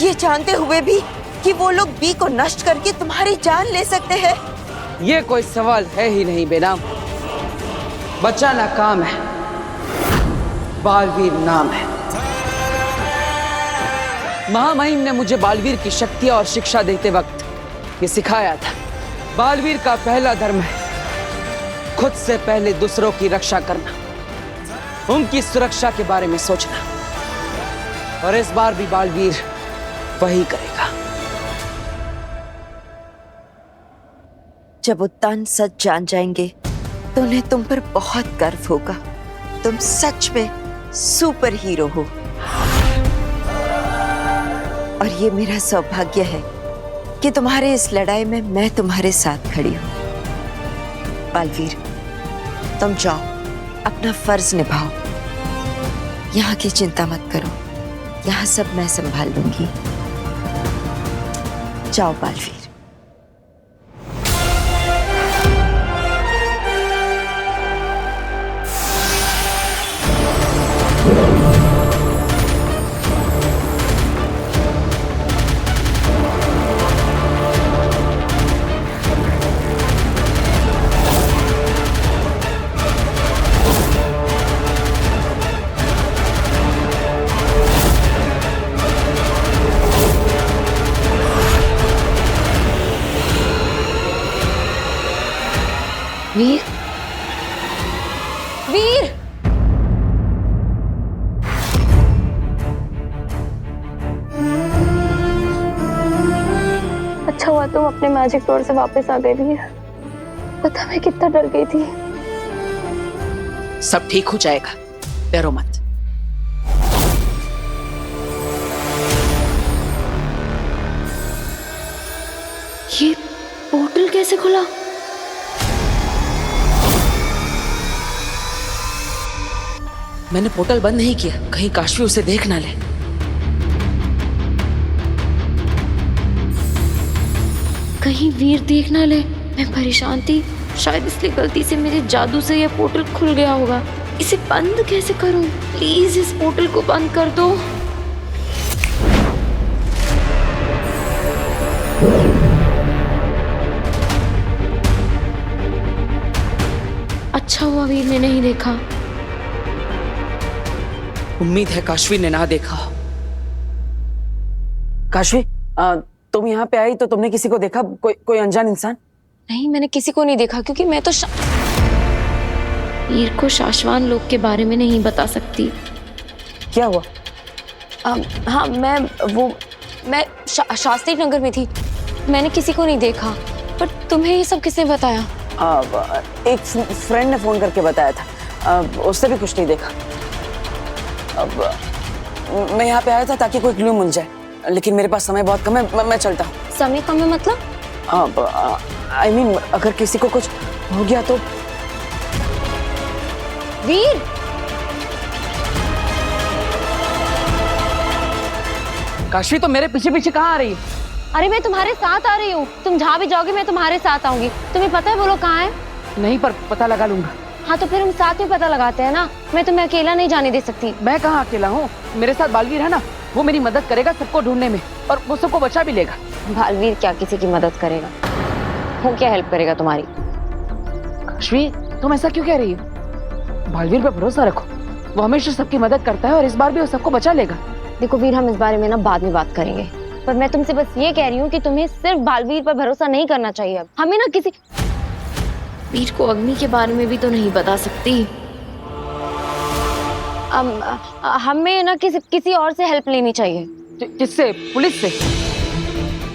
ये जानते हुए भी कि वो लोग बी को नष्ट करके तुम्हारी जान ले सकते हैं। ये कोई सवाल है ही नहीं बेनाम। बचाना काम है, बालवीर नाम है। महामहिम ने मुझे बालवीर की शक्ति और शिक्षा देते वक्त ये सिखाया था। बालवीर का पहला धर्म है खुद से पहले दूसरों की रक्षा करना, उनकी सुरक्षा के बारे में सोचना। और इस बार भी बालवीर वही करेगा। जब उत्तान सच जान जाएंगे तो उन्हें तुम पर बहुत गर्व होगा। तुम सच में सुपर हीरो हो और ये मेरा सौभाग्य है कि तुम्हारे इस लड़ाई में मैं तुम्हारे साथ खड़ी हूं। बालवीर, तुम जाओ, अपना फर्ज निभाओ। यहाँ की चिंता मत करो, यहाँ सब मैं संभाल लूंगी। जाओ बालवीर। वीर, वीर! अच्छा हुआ तुम अपने मैजिक डोर से वापस आ गए वीर। पता मैं कितना डर गई थी। सब ठीक हो जाएगा, डरो मत। ये पोर्टल कैसे खुला? मैंने पोर्टल बंद नहीं किया, कहीं काशवी उसे देख ना ले। कहीं वीर देख ना ले। मैं परेशान थी, शायद इसलिए गलती से मेरे जादू से यह पोर्टल खुल गया होगा। इसे बंद कैसे करूं? प्लीज इस पोर्टल को बंद कर दो। अच्छा हुआ वीर ने नहीं देखा। उम्मीद है काशवी ने ना देखा। काशवी, तुम यहाँ पे आई तो तुमने किसी को देखा? कोई अनजान इंसान? नहीं, मैंने किसी को नहीं देखा क्योंकि मैं तो वीर को शाश्वान लोक के बारे में नहीं बता सकती। क्या हुआ? हाँ, मैं शास्त्री नगर में थी। मैंने किसी को नहीं देखा। पर तुम्हें ये सब किसने बताया? एक फ्रेंड ने फोन करके बताया था। उससे भी कुछ नहीं देखा। अब मैं यहाँ पे आया था ताकि कोई क्लू मिल जाए, लेकिन मेरे पास समय बहुत कम है। मैं चलता हूँ। समय कम है मतलब? I mean, अगर किसी को कुछ हो गया तो। वीर! काशवी तो मेरे पीछे पीछे कहाँ आ रही है? अरे मैं तुम्हारे साथ आ रही हूँ। तुम जहाँ भी जाओगे मैं तुम्हारे साथ आऊंगी। तुम्हें पता है वो लोग कहाँ है? नहीं, पर पता लगा लूंगा। हाँ तो फिर हम साथ में पता लगाते हैं ना। मैं तुम्हें अकेला नहीं जाने दे सकती। मैं कहाँ अकेला हूँ? मेरे साथ बालवीर है ना, वो मेरी मदद करेगा सबको ढूंढने में, और वो सबको बचा भी लेगा। बालवीर क्या किसी की मदद करेगा? वो क्या हेल्प करेगा तुम्हारी? काशवी, तुम ऐसा क्यों कह रही हो? बालवीर पे भरोसा रखो, वो हमेशा सबकी मदद करता है और इस बार भी वो सबको बचा लेगा। देखो वीर, हम इस बारे में ना बाद में बात करेंगे, पर मैं तुमसे बस ये कह रही हूँ कि तुम्हें सिर्फ बालवीर पर भरोसा नहीं करना चाहिए। अब हमें ना किसी वीर को अग्नि के बारे में भी तो नहीं बता सकती। हमें ना किसी और से हेल्प लेनी चाहिए। किससे? पुलिस से?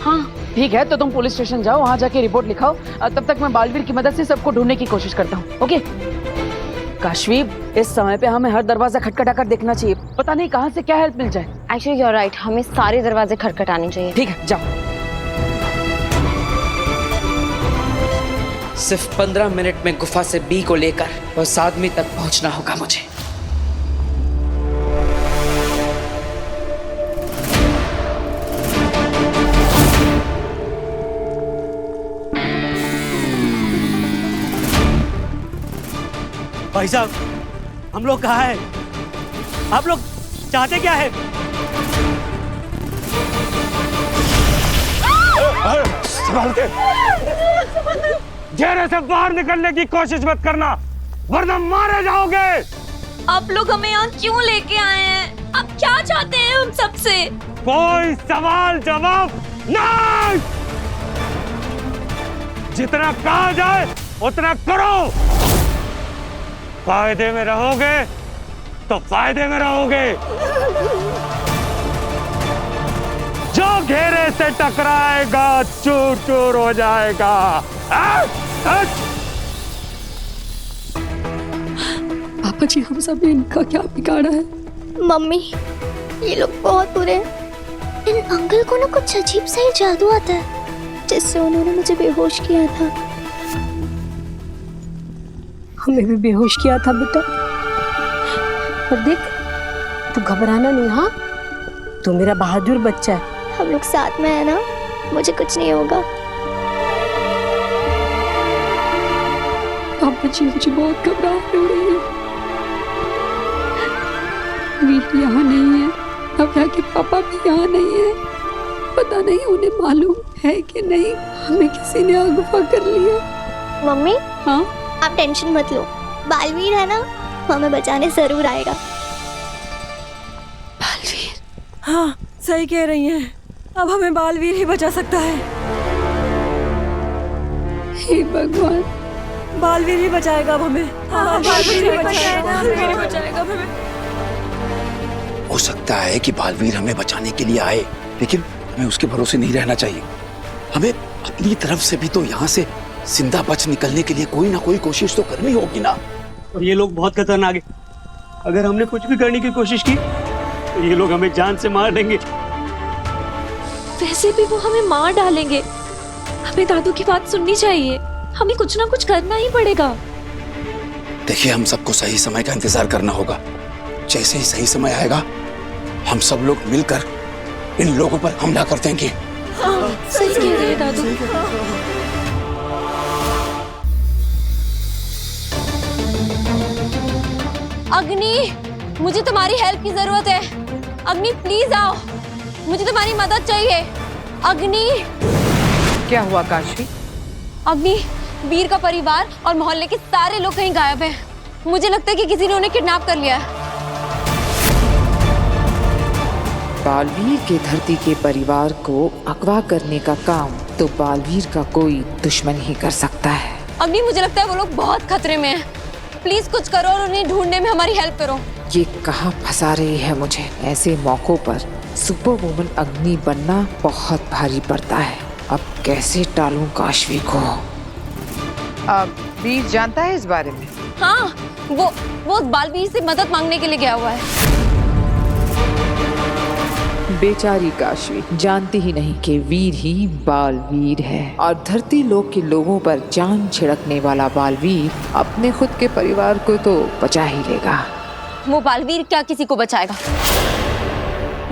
हाँ ठीक है, तो तुम पुलिस स्टेशन जाओ, वहाँ जाके रिपोर्ट लिखाओ। तब तक मैं बालवीर की मदद से सबको ढूंढने की कोशिश करता हूँ। ओके काशवी, इस समय पे हमें हर दरवाजा खटखटा कर देखना चाहिए, पता नहीं कहाँ से क्या हेल्प मिल जाए। एक्चुअली यू आर राइट, हमें सारे दरवाजे खटखटाने चाहिए। ठीक है, जाओ। सिर्फ 15 मिनट में गुफा से बी को लेकर उस आदमी तक पहुंचना होगा मुझे। भाई साहब, हम लोग कहाँ हैं? आप लोग चाहते क्या है? संभाल के। घेरे से बाहर निकलने की कोशिश मत करना, वरना मारे जाओगे। आप लोग हमें यहाँ क्यों लेके आए हैं? आप क्या चाहते हैं हम सबसे? कोई सवाल जवाब नहीं। जितना कहा जाए उतना करो। फायदे में रहोगे तो फायदे में रहोगे। जो घेरे से टकराएगा चूर चूर हो जाएगा। पापा जी, हम सब ने इनका क्या बिगाड़ा है? मम्मी, ये लोग बहुत बुरे हैं। इन अंकल को ना कुछ अजीब सा ही जादू आता है, जिससे उन्होंने मुझे बेहोश किया था। हमें भी बेहोश किया था बेटा। पर देख, तू घबराना नहीं, हाँ? तू मेरा बहादुर बच्चा है। हम लोग साथ में है ना, मुझे कुछ नहीं होगा। पापा जी, मुझे बहुत घबराहट हो रही है। वीर यहाँ नहीं है, अब यहाँ के पापा भी यहाँ नहीं है। पता नहीं उन्हें मालूम है कि नहीं, हमें किसी ने अगवा कर लिया। मम्मी, हाँ? आप टेंशन मत लो, बालवीर है ना, वो हमें बचाने जरूर आएगा। बालवीर? हाँ, सही कह रही हैं। अब हमें बालवीर ही बचा सकता है। हे भगवान, बालवीर ही बचाएगा अब हमें। हाँ, बालवीर ही बचाएगा अब हमें। हो सकता है कि बालवीर हमें बचाने के लिए आए, लेकिन हमें उसके भरोसे नहीं रहना चाहिए। हमें अपनी तरफ से भी तो यहाँ से जिंदा बच निकलने के लिए कोई ना कोई कोशिश तो करनी होगी ना। और ये लोग बहुत खतरनाक है। अगर हमने कुछ भी करने की कोशिश की तो ये लोग हमें जान से मार देंगे। वैसे भी वो हमें मार डालेंगे। हमें दादू की बात सुननी चाहिए। हमें कुछ ना कुछ करना ही पड़ेगा। देखिए, हम सबको सही समय का इंतजार करना होगा। जैसे ही सही समय आएगा, हम सब लोग मिलकर इन लोगों पर हमला कर देंगे। हाँ, सही कह रहे हैं दादू। अग्नि, मुझे तुम्हारी हेल्प की जरूरत है। अग्नि, प्लीज आओ, मुझे तुम्हारी मदद चाहिए। अग्नि। क्या हुआ काशी? अग्नि, वीर का परिवार और मोहल्ले के सारे लोग कहीं गायब हैं। मुझे लगता है कि किसी ने उन्हें किडनैप कर लिया है। बालवीर के धरती के परिवार को अगवा करने का काम तो बालवीर का कोई दुश्मन ही कर सकता है। अग्नि, मुझे लगता है वो लोग बहुत खतरे में हैं। प्लीज कुछ करो और उन्हें ढूंढने में हमारी हेल्प करो। ये कहाँ फंसा रही है मुझे। ऐसे मौकों पर सुपर वुमन अग्नि बनना बहुत भारी पड़ता है। अब कैसे टालूं काशवी को? वीर जानता है इस बारे में? हाँ, वो बालवीर से मदद मांगने के लिए गया हुआ है। बेचारी काशवी जानती ही नहीं कि वीर ही बालवीर है, और धरती लोक के लोगों पर जान छिड़कने वाला बालवीर अपने खुद के परिवार को तो बचा ही लेगा। वो बालवीर क्या किसी को बचाएगा?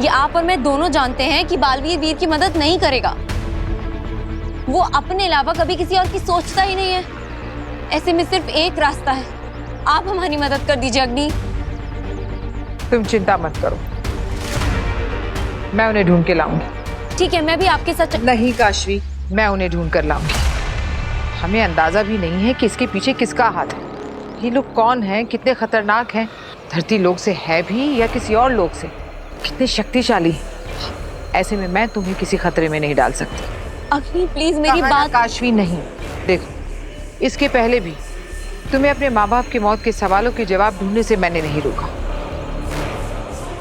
ये आप और मैं दोनों जानते हैं कि बालवीर वीर की मदद नहीं करेगा। वो अपने अलावा कभी किसी और की सोचता ही नहीं है। ऐसे में सिर्फ एक रास्ता है, आप हमारी मदद कर दीजिए अग्नि। तुम चिंता मत करो, मैं उन्हें ढूंढ के लाऊंगी। ठीक है, मैं भी आपके साथ नहीं काशवी, मैं उन्हें ढूंढ कर लाऊंगी। हमें अंदाजा भी नहीं है कि इसके पीछे किसका हाथ है। ये लोग कौन हैं, कितने खतरनाक हैं, धरती लोग से है भी या किसी और लोग से, कितने शक्तिशाली हैं। ऐसे में मैं तुम्हें किसी खतरे में नहीं डाल सकती। अग्नि, प्लीज मेरी बात। काशवी नहीं, देखो, इसके पहले भी तुम्हें अपने माँ बाप की मौत के सवालों के जवाब ढूंढने से मैंने नहीं रोका,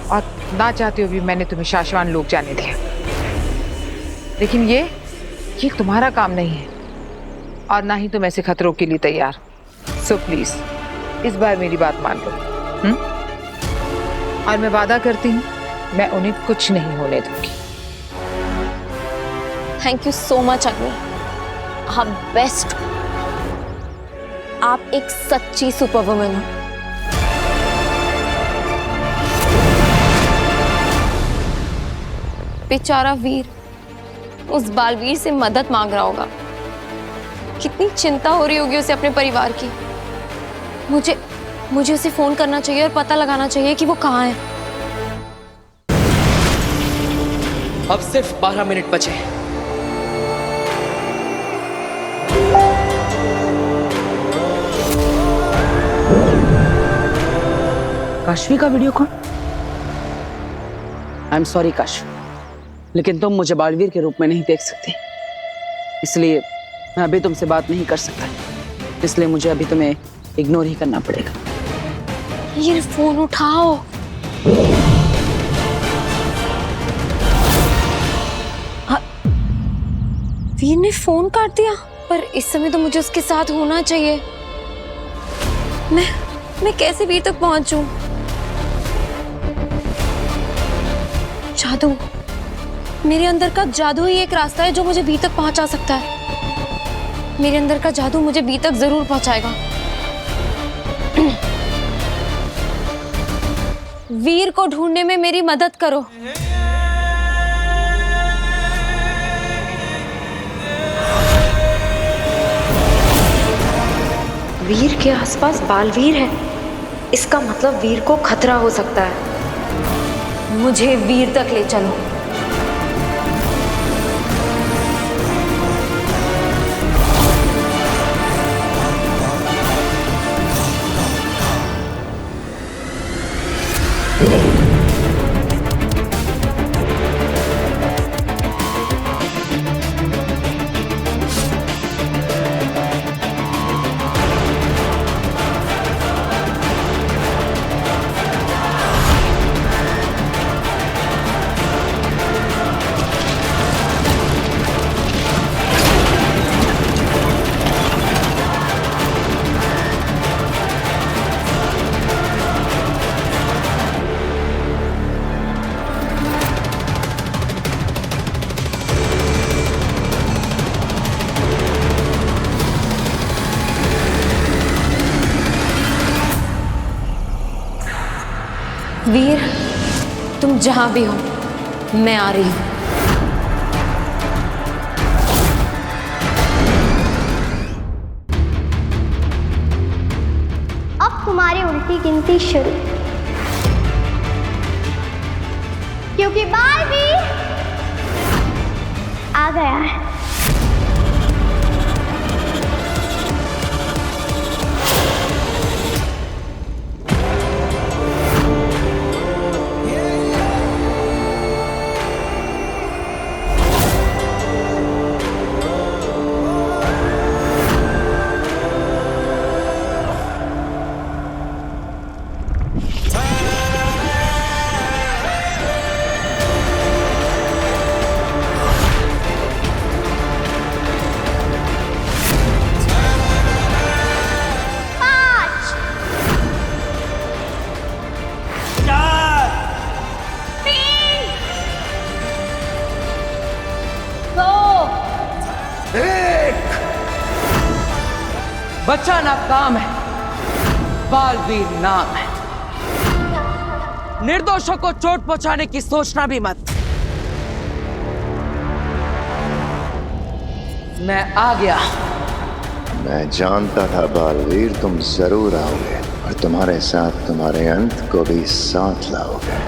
और ना चाहते हुए भी मैंने तुम्हें शाश्वान लोग जाने दिया। लेकिन ये तुम्हारा काम नहीं है, और ना ही तुम ऐसे खतरों के लिए तैयार। सो प्लीज इस बार मेरी बात मान लो। और मैं वादा करती हूँ, मैं उन्हें कुछ नहीं होने दूंगी। थैंक यू सो मच अग्नि, आप बेस्ट। आप एक सच्ची सुपर वुमन हो। बेचारा वीर उस बालवीर से मदद मांग रहा होगा। कितनी चिंता हो रही होगी उसे अपने परिवार की। मुझे उसे फोन करना चाहिए और पता लगाना चाहिए कि वो कहाँ है। अब सिर्फ 12 मिनट बचे। काशवी का video call? I am sorry Kashvi, लेकिन तुम मुझे बालवीर के रूप में नहीं देख सकती, इसलिए मैं अभी तुमसे बात नहीं कर सकता। इसलिए मुझे अभी तुम्हें इग्नोर ही करना पड़ेगा। ये फोन उठाओ। वीर ने फोन काट दिया, पर इस समय तो मुझे उसके साथ होना चाहिए। मैं कैसे वीर तक पहुंचूं? जादू, मेरे अंदर का जादू ही एक रास्ता है जो मुझे वीर तक पहुंचा सकता है। मेरे अंदर का जादू मुझे वीर तक जरूर पहुंचाएगा। वीर को ढूंढने में मेरी मदद करो। वीर के आसपास बालवीर है, इसका मतलब वीर को खतरा हो सकता है। मुझे वीर तक ले चलो। वीर, तुम जहां भी हो, मैं आ रही हूं। अब तुम्हारी उल्टी गिनती शुरू, क्योंकि बालवीर आ गया है। बचाना काम है, बालवीर नाम है। निर्दोषों को चोट पहुंचाने की सोचना भी मत। मैं आ गया। मैं जानता था बालवीर तुम जरूर आओगे और तुम्हारे साथ तुम्हारे अंत को भी साथ लाओगे।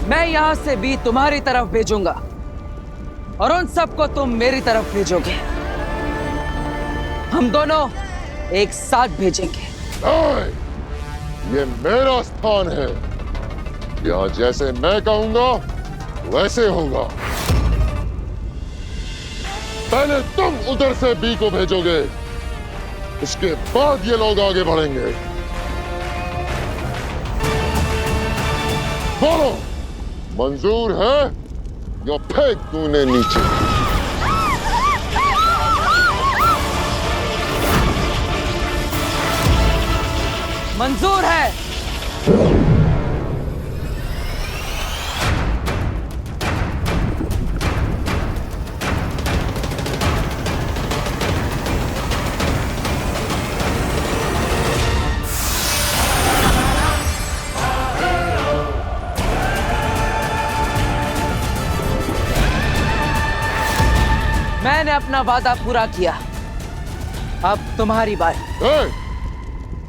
मैं यहां से भी तुम्हारी तरफ भेजूंगा और उन सबको तुम मेरी तरफ भेजोगे। हम दोनों एक साथ भेजेंगे। नहीं, ये मेरा स्थान है। यहाँ जैसे मैं कहूंगा वैसे होगा। पहले तुम उधर से बी को भेजोगे, उसके बाद ये लोग आगे बढ़ेंगे। बोलो, मंजूर है या फेंक तूने नीचे? मंजूर है। मैंने अपना वादा पूरा किया, अब तुम्हारी बारी।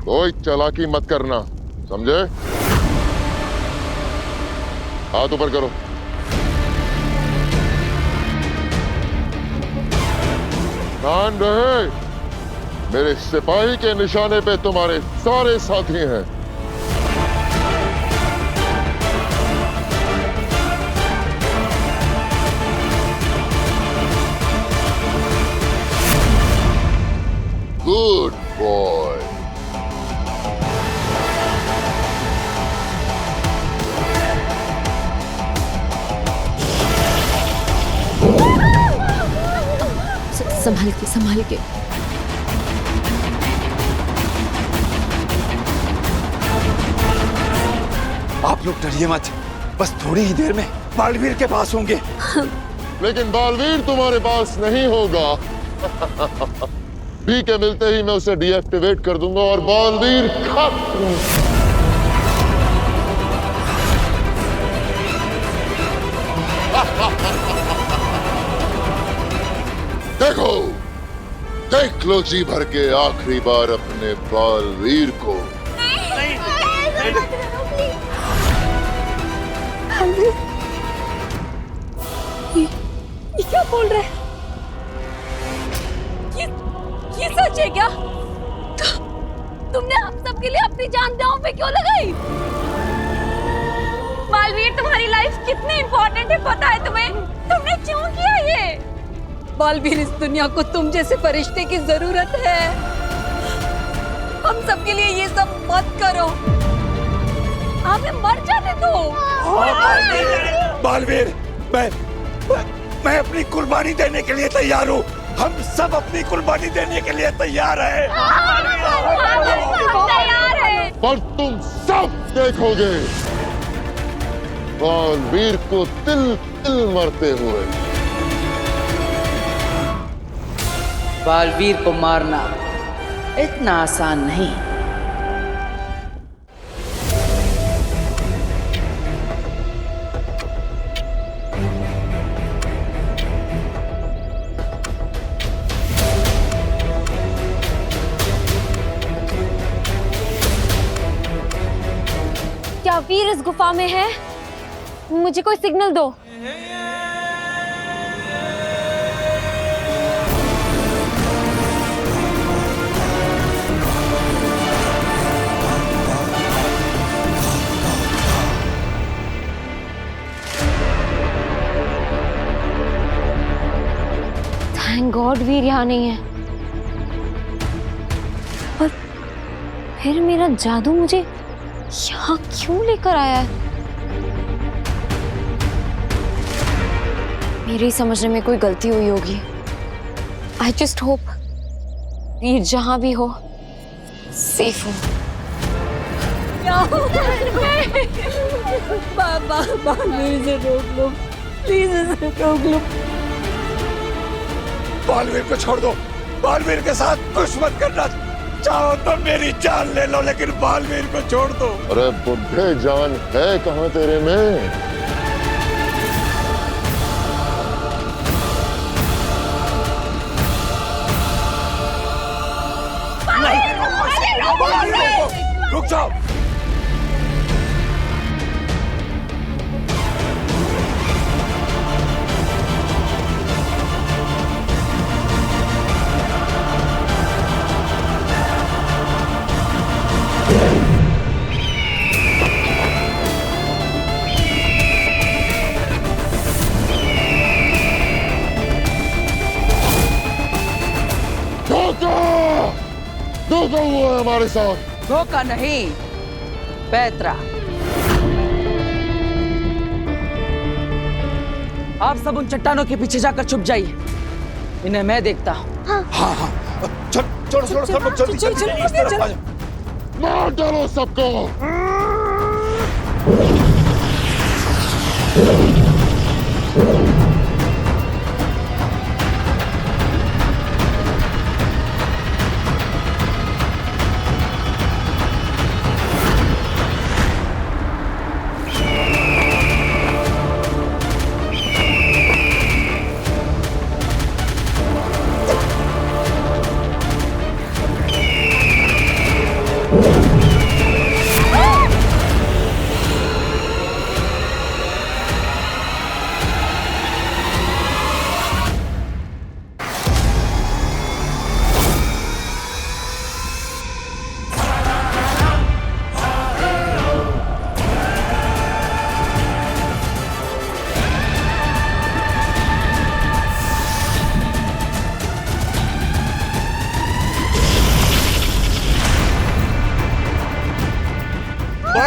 कोई चालाकी मत करना, समझे? हाथ ऊपर करो। ध्यान रहे, मेरे सिपाही के निशाने पे तुम्हारे सारे साथी हैं। Good boy. संभाल के, संभाल के। आप लोग डरिए मत, बस थोड़ी ही देर में बालवीर के पास होंगे। लेकिन बालवीर तुम्हारे पास नहीं होगा। बी के मिलते ही मैं उसे डीएक्टिवेट कर दूंगा और बालवीर खत्म। देखो, देख लो जी भर के आखिरी बार अपने बालवीर को। ये क्या बोल रहे हैं? ये सच है क्या? तुमने हम सब के लिए अपनी जान दांव पे क्यों लगाई? बालवीर, तुम्हारी लाइफ कितनी इम्पोर्टेंट है पता है तुम्हें? तुमने क्यों किया ये? बालवीर, इस दुनिया को तुम जैसे फरिश्ते की जरूरत है। हम सब के लिए ये सब मत करो। आप मर जाते तो। बालवीर, मैं अपनी कुर्बानी देने के लिए तैयार हूँ। हम सब अपनी कुर्बानी देने के लिए तैयार हैं। तैयार है। पर तुम सब देखोगे बालवीर को तिल तिल मरते हुए। बालवीर को मारना इतना आसान नहीं। क्या वीर इस गुफा में है? मुझे कोई सिग्नल दो। थैंक गॉड वीर यहाँ नहीं है। पर फिर मेरा जादू मुझे यहाँ क्यों लेकर आया है? मेरी समझने में कोई गलती हुई होगी। आई जस्ट होप वीर जहां भी हो सेफ हो। बालवीर से रोक लो, प्लीज इसे रोक लो। बालवीर को छोड़ दो। बालवीर के साथ कुछ मत करना। चाहो तो मेरी जान ले लो, लेकिन बालवीर को छोड़ दो। अरे बुढ़े, जान है कहाँ तेरे में? रुक जाओ। धोखा हुआ है हमारे साथ। धोखा नहीं, पैतरा। आप सब उन चट्टानों के पीछे जाकर छुप जाइए। इन्हें मैं देखता हूँ। हाँ हाँ, छोड़ो सब लोग जल्दी जल्दी इस तरफ आ जाओ। मार डालो सबको।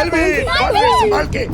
बालवीर बालवीर संभाल के।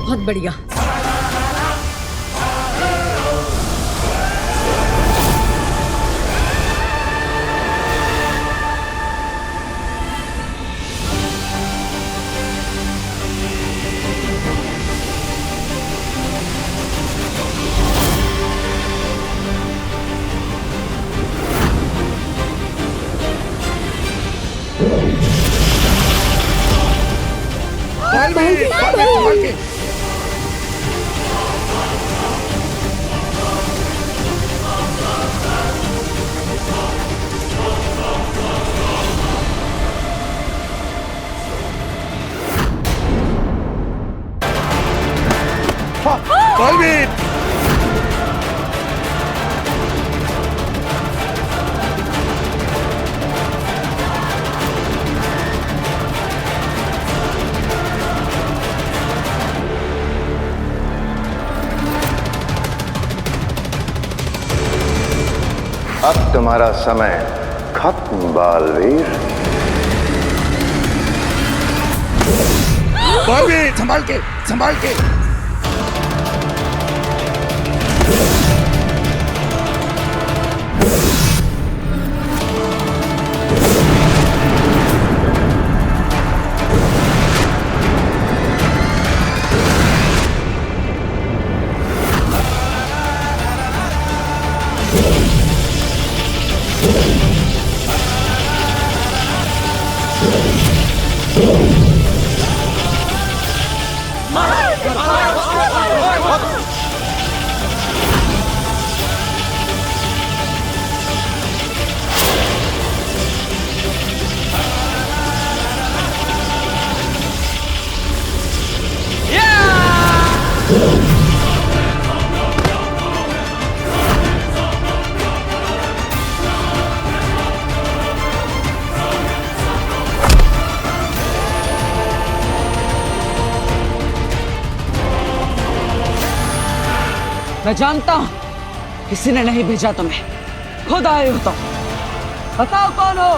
बहुत बढ़िया। बालवीर बालवीर संभाल के। बालवीर अब तुम्हारा समय खत्म बालवीर। बालवीर संभाल के संभाल के। मैं जानता हूं किसी ने नहीं भेजा तुम्हें, खुद आए हो तुम। बताओ कौन हो?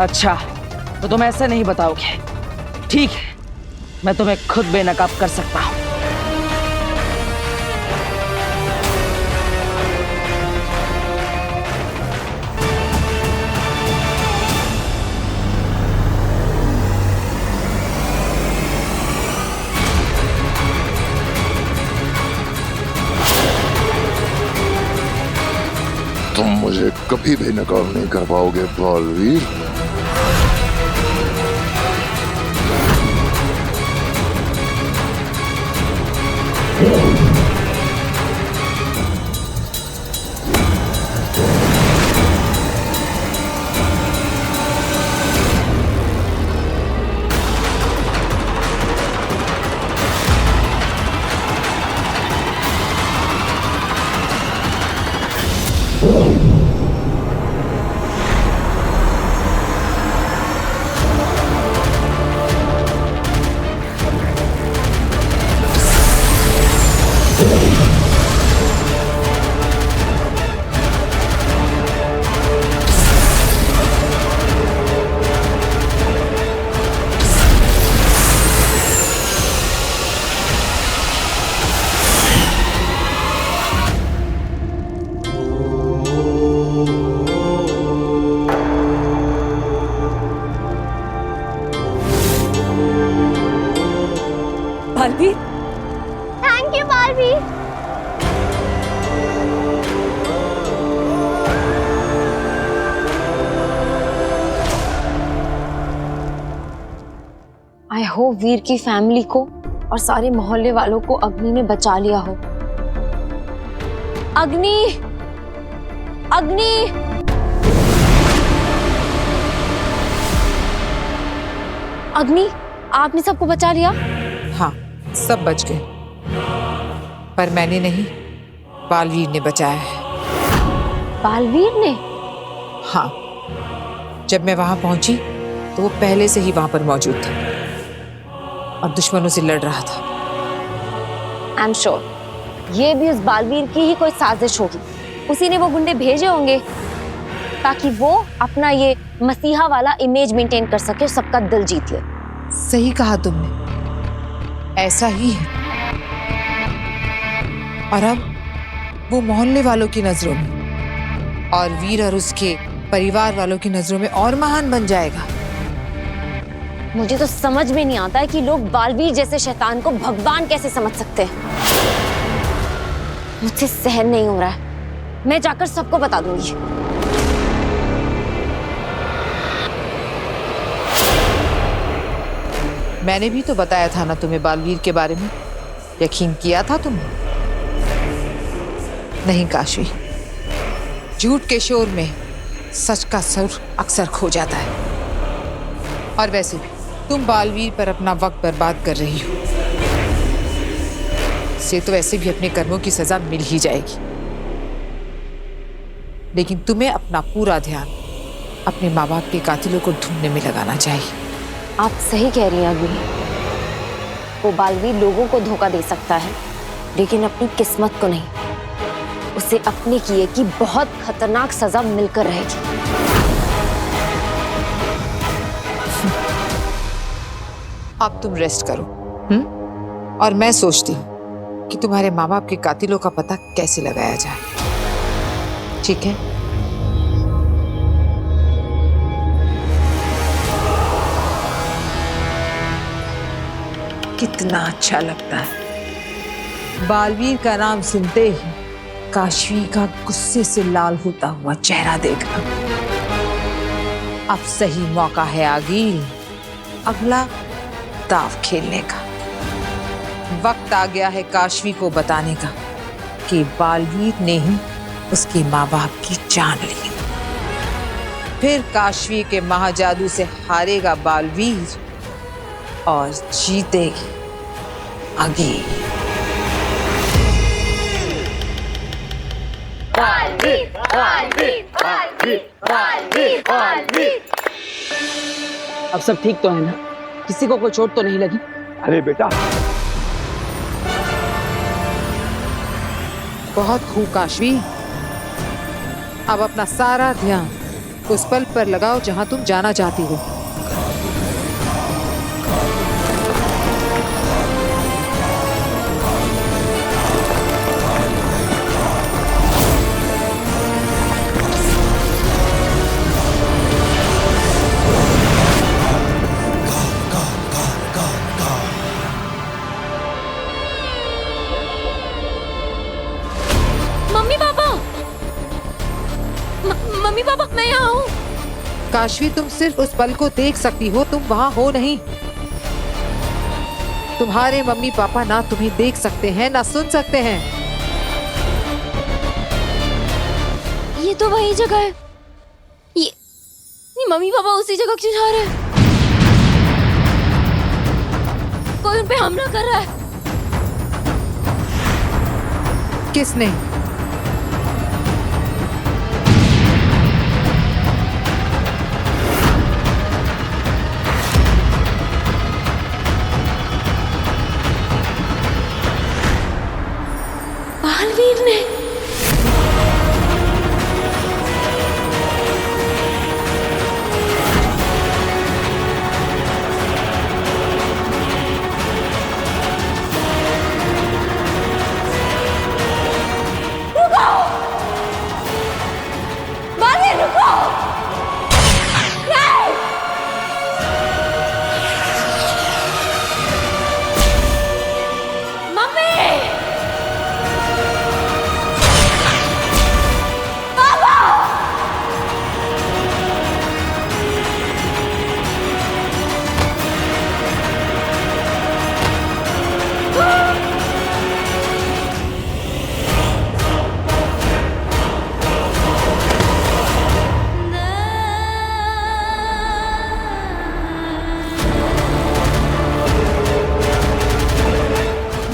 अच्छा, तो तुम ऐसे नहीं बताओगे। ठीक है, मैं तुम्हें खुद बेनकाब कर सकता हूं। तुम मुझे कभी भी नकाब नहीं कर पाओगे Baalveer. Baalveer, thank you Baalveer. I hope Veer की फैमिली को और सारे मोहल्ले वालों को अग्नि ने बचा लिया हो। अग्नि, अग्नि, अग्नि, आपने सबको बचा लिया? हाँ, सब बच गए, पर मैंने नहीं, बालवीर ने बचाया है। बालवीर ने? हाँ, जब मैं वहां पहुंची तो वो पहले से ही वहां पर मौजूद था और दुश्मनों से लड़ रहा था। आई एम श्योर ये भी उस बालवीर की ही कोई साजिश होगी। उसी ने वो गुंडे भेजे होंगे ताकि वो अपना ये मसीहा वाला इमेज मेंटेन कर सके और सबका दिल जीत ले। सही कहा तुमने, ऐसा ही है। और अब वो मोहल्ले वालों की नजरों में और वीर और उसके परिवार वालों की नजरों में और महान बन जाएगा। मुझे तो समझ में नहीं आता है कि लोग बालवीर जैसे शैतान को भगवान कैसे समझ सकते हैं। मुझसे सहन नहीं हो रहा है, मैं जाकर सबको बता दूंगी। मैंने भी तो बताया था ना तुम्हें बालवीर के बारे में, यकीन किया था तुमने? नहीं काशवी, झूठ के शोर में सच का सुर अक्सर खो जाता है। और वैसे भी तुम बालवीर पर अपना वक्त बर्बाद कर रही हो। इसे तो वैसे भी अपने कर्मों की सजा मिल ही जाएगी, लेकिन तुम्हें अपना पूरा ध्यान अपने माँ बाप के कातिलों को ढूंढने में लगाना चाहिए। आप सही कह रही हैं अग्नि, वो बालवीर लोगों को धोखा दे सकता है लेकिन अपनी किस्मत को नहीं। उसे अपने किए की बहुत खतरनाक सजा मिलकर रहेगी। अब तुम रेस्ट करो, और मैं सोचती हूँ कि तुम्हारे माँ बाप के कातिलों का पता कैसे लगाया जाए। ठीक है? कितना अच्छा लगता है बालवीर का नाम सुनते ही काशवी का गुस्से से लाल होता हुआ चेहरा देखना। अब सही मौका है आगिल अगला दाव खेलने का। वक्त आ गया है काशवी को बताने का कि बालवीर ने ही उसके माँ बाप की जान ली। फिर काशवी के महाजादू से हारेगा बालवीर और जीतेगी आगिल। बालवीर, बालवीर, बालवीर, बालवीर, बालवीर। अब सब ठीक तो है ना? किसी को कोई चोट तो नहीं लगी? अरे बेटा, बहुत खूब काशवी, अब अपना सारा ध्यान उस पल पर लगाओ जहां तुम जाना चाहती हो। मम्मी पापा, मैं यहाँ हूँ। काशवी, तुम सिर्फ उस पल को देख सकती हो, तुम वहां हो नहीं। तुम्हारे मम्मी पापा ना तुम्हें देख सकते हैं ना सुन सकते हैं। ये तो वही जगह है। ये मम्मी पापा उसी जगह क्यों जा रहे हैं? कोई उन पे हमला कर रहा है। किसने? बालवीर ने।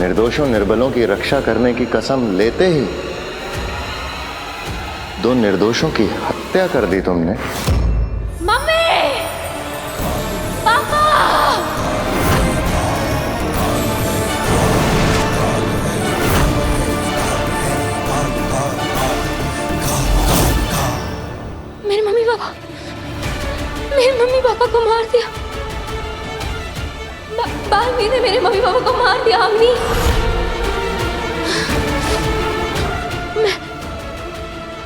निर्दोषों निर्बलों की रक्षा करने की कसम लेते ही 2 निर्दोषों की हत्या कर दी तुमने। मम्मी, पापा, मेरे मम्मी पापा को मार दिया। बालवीर ने मेरे मम्मी पापा को मार दिया। अम्मी,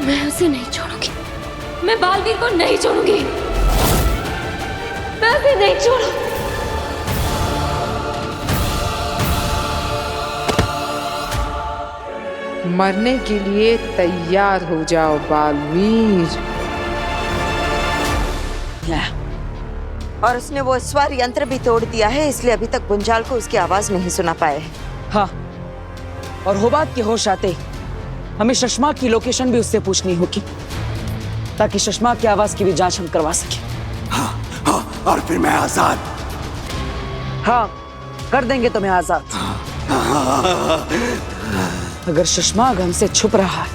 मैं उसे नहीं छोड़ूंगी। मैं बालवीर को नहीं छोड़ूंगी। मैं उसे नहीं छोड़ू। मरने के लिए तैयार हो जाओ बालवीर। और उसने वो स्वर यंत्र भी तोड़ दिया है, इसलिए अभी तक गुंजाल को उसकी आवाज नहीं सुना पाए है। हाँ, और होबात के होश आते हमें शशमा की लोकेशन भी उससे पूछनी होगी, ताकि शशमा की आवाज की भी जांच हम करवा सके। हाँ, हाँ, और फिर मैं आजाद। हाँ, कर देंगे तुम्हें आजाद। अगर शशमाग हमसे छुप रहा है,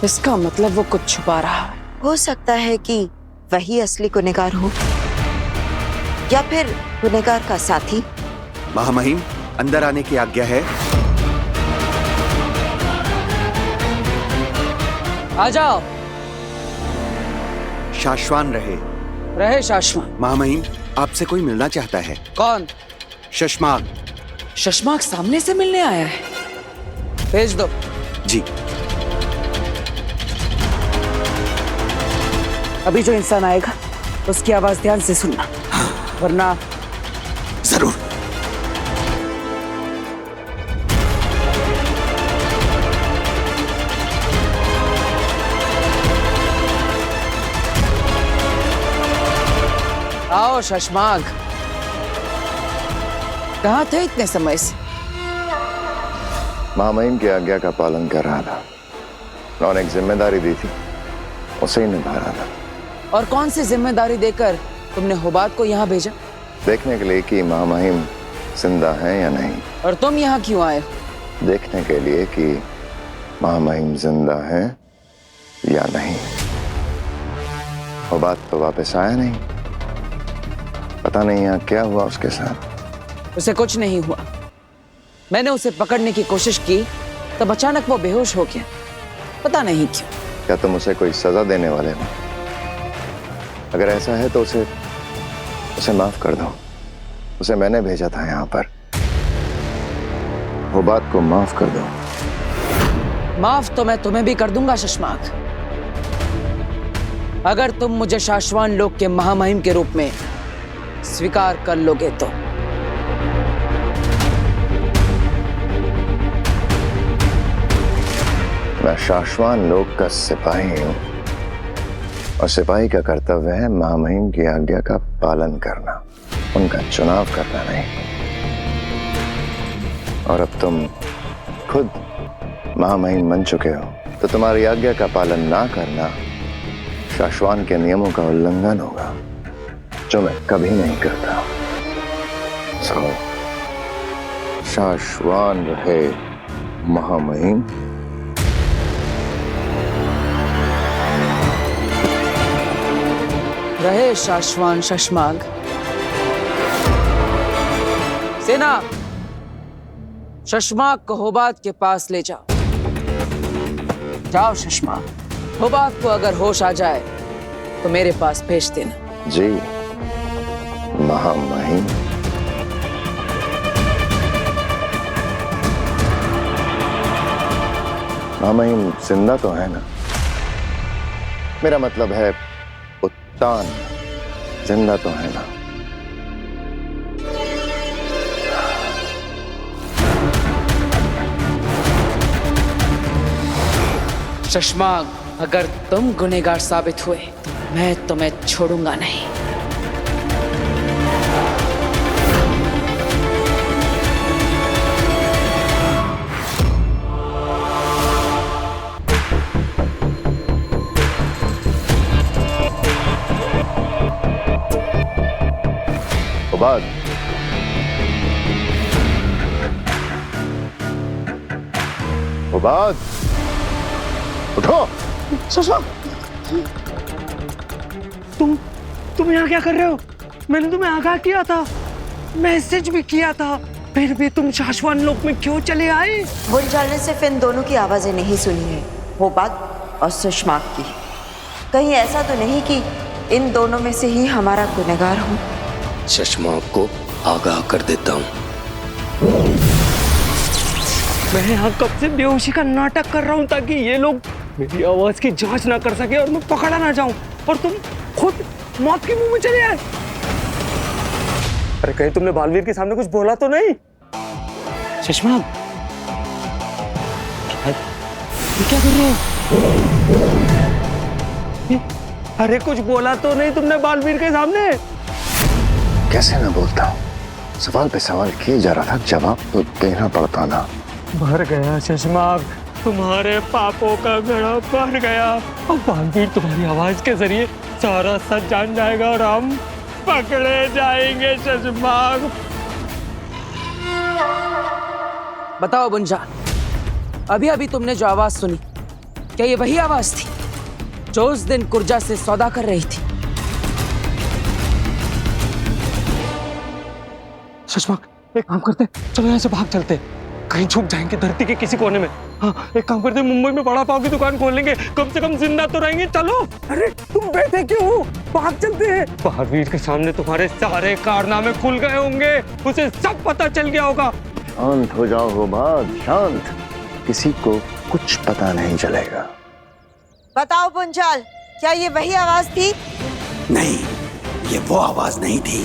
इसका मतलब वो कुछ छुपा रहा है। हो सकता है कि वही असली गुनहगार हो, या फिर गुनहगार का साथी। महामहिम, अंदर आने की आज्ञा है। आ जाओ। शाश्वान रहे शाश्वान। महामहिम, आपसे कोई मिलना चाहता है। कौन? शशमाग। शशमाग सामने से मिलने आया है? भेज दो। जी। अभी जो इंसान आएगा उसकी आवाज ध्यान से सुनना, वरना। जरूर। आओ शशमाग, कहाँ थे इतने समय से? महामहिम की आज्ञा का पालन कर रहा था। उन्होंने एक जिम्मेदारी दी थी, उसे ही निभा रहा था। और कौन सी जिम्मेदारी देकर तुमने होबात को यहाँ भेजा? देखने के लिए कि महामहिम जिंदा हैं या नहीं। और तुम यहाँ क्यों आए हो? देखने के लिए कि महामहिम जिंदा हैं या नहीं। होबात तो वापस आया नहीं, पता नहीं यहाँ क्या हुआ उसके साथ। उसे कुछ नहीं हुआ। मैंने उसे पकड़ने की कोशिश की, तब अचानक वो बेहोश हो गया, पता नहीं क्यों। क्या तुम उसे कोई सजा देने वाले हो? अगर ऐसा है तो उसे माफ कर दो। उसे मैंने भेजा था यहाँ पर। वो बात को माफ कर दो। माफ तो मैं तुम्हें भी कर दूंगा शशमाग, अगर तुम मुझे शाश्वान लोक के महामहिम के रूप में स्वीकार कर लोगे तो। मैं शाश्वान लोक का सिपाही हूँ, और सिपाही का कर्तव्य है महामहिम की आज्ञा का पालन करना, उनका चुनाव करना नहीं। और अब तुम खुद महामहिम बन चुके हो, तो तुम्हारी आज्ञा का पालन ना करना शाश्वान के नियमों का उल्लंघन होगा, जो मैं कभी नहीं करता। सो शाश्वान रहे महामहिम। रहे शाश्वान शशमाग। सेना, शशमाग को होबात के पास ले जाओ। जाओ शशमाग। होबात को अगर होश आ जाए तो मेरे पास भेज देना। जी महामहिम। महामहिम जिंदा तो है ना? मेरा मतलब है उत्तान जिंदा तो है ना? शशमाग, अगर तुम गुनहगार साबित हुए तो मैं तुम्हें छोड़ूंगा नहीं। बाद हुबाद, उठो। शशांक, तुम यहाँ क्या कर रहे हो? मैंने तुम्हें आगाह किया था, मैसेज भी किया था, फिर भी तुम शाश्वान लोक में क्यों चले आए? बुंजाल ने सिर्फ इन दोनों की आवाजें नहीं सुनी है, होबाद और सुषमाक की। कहीं ऐसा तो नहीं कि इन दोनों में से ही हमारा गुनहगार हो? शशमाक को आगाह कर देता हूँ। मैं यहाँ कब से बेहोशी का नाटक कर रहा हूँ ताकि ये लोग मेरी आवाज की जांच ना कर सके और मैं पकड़ा ना जाऊं, और तुम खुद मौत के मुंह में चले आए। अरे कहीं तुमने बालवीर के सामने कुछ बोला तो नहीं? शशमाक, क्या कर रहे हो? अरे कुछ बोला तो नहीं तुमने बालवीर के सामने? कैसे ना बोलता हूँ, सवाल पे सवाल किए जा रहा था, जवाब तो देना पड़ता ना। भर गया शशमाक, तुम्हारे पापों का घड़ा भर गया। अब बालवीर तुम्हारी आवाज के जरिए सारा सच जान जाएगा और हम पकड़े जाएंगे शशमाक। बताओ बुंजा, अभी अभी तुमने जो आवाज सुनी, क्या ये वही आवाज थी जो उस दिन कुर्जा से सौदा कर रही थी? शशमाक, एक काम करते, चलो यहाँ से भाग चलते, कहीं छुप जाएंगे धरती के किसी कोने में। हाँ, एक काम करते, मुंबई में बड़ा पाव की दुकान खोल लेंगे, कम से कम जिंदा तो रहेंगे। चलो। अरे तुम बैठे क्यों हो? भाग चलते हैं। बालवीर के सामने तुम्हारे सारे कारनामे खुल गए होंगे, उसे सब पता चल गया होगा। शांत हो जाओ होबाद, शांत। किसी को कुछ पता नहीं चलेगा। बताओ बुंजाल, क्या ये वही आवाज थी? नहीं, ये वो आवाज नहीं थी।